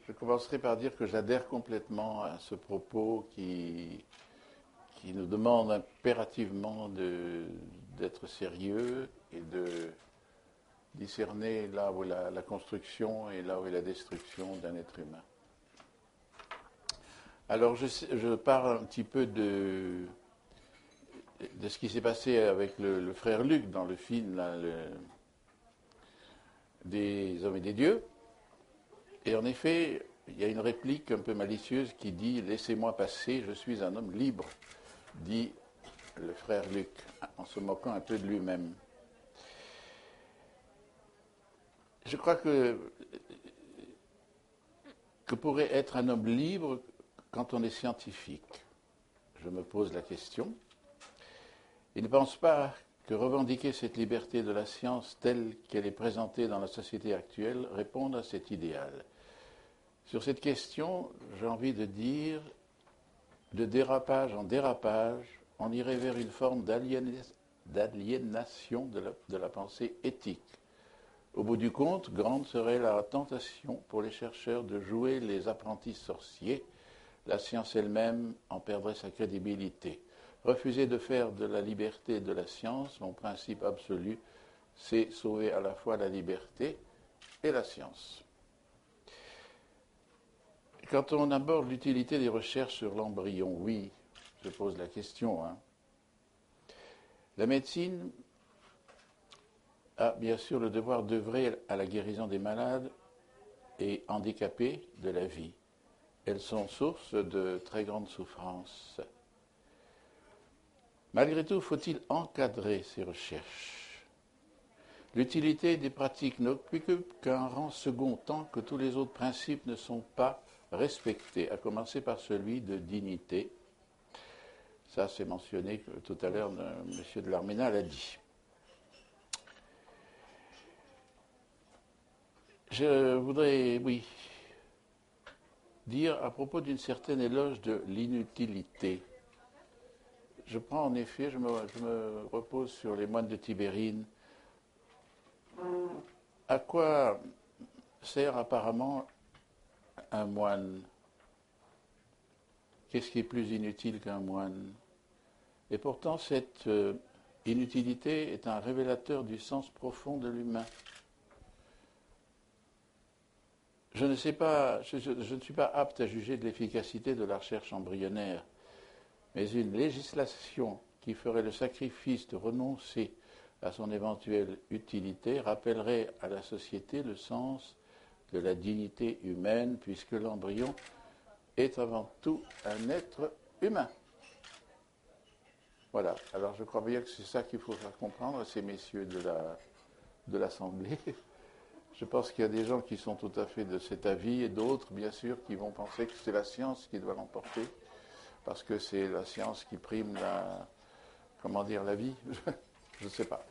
Je commencerai par dire que j'adhère complètement à ce propos qui nous demande impérativement d'être sérieux et de discerner là où est la construction et là où est la destruction d'un être humain. Alors je parle un petit peu de ce qui s'est passé avec le frère Luc dans le film là, des hommes et des dieux. Et en effet, il y a une réplique un peu malicieuse qui dit « Laissez-moi passer, je suis un homme libre », dit le frère Luc, en se moquant un peu de lui-même. Je crois que pourrait être un homme libre quand on est scientifique? Je me pose la question. Il ne pense pas que revendiquer cette liberté de la science telle qu'elle est présentée dans la société actuelle réponde à cet idéal. Sur cette question, j'ai envie de dire, de dérapage en dérapage, on irait vers une forme d'aliénation de la pensée éthique. Au bout du compte, grande serait la tentation pour les chercheurs de jouer les apprentis sorciers. La science elle-même en perdrait sa crédibilité. Refuser de faire de la liberté de la science mon principe absolu, c'est sauver à la fois la liberté et la science. Quand on aborde l'utilité des recherches sur l'embryon, oui, je pose la question. La médecine a bien sûr le devoir d'œuvrer à la guérison des malades et handicapés de la vie. Elles sont source de très grandes souffrances. Malgré tout, faut-il encadrer ces recherches? L'utilité des pratiques n'occupe qu'un rang second tant que tous les autres principes ne sont pas respectés, à commencer par celui de dignité. Ça, c'est mentionné tout à l'heure, M. de Larménal l'a dit. Je voudrais, oui, dire à propos d'une certaine éloge de l'inutilité. Je prends en effet, je me repose sur les moines de Tibérine. À quoi sert apparemment un moine? Qu'est-ce qui est plus inutile qu'un moine? Et pourtant, cette inutilité est un révélateur du sens profond de l'humain. Je ne sais pas, je ne suis pas apte à juger de l'efficacité de la recherche embryonnaire, mais une législation qui ferait le sacrifice de renoncer à son éventuelle utilité rappellerait à la société le sens de la dignité humaine, puisque l'embryon est avant tout un être humain. Voilà, alors je crois bien que c'est ça qu'il faut faire comprendre à ces messieurs de l'Assemblée. Je pense qu'il y a des gens qui sont tout à fait de cet avis et d'autres, bien sûr, qui vont penser que c'est la science qui doit l'emporter, parce que c'est la science qui prime la vie. Je ne sais pas.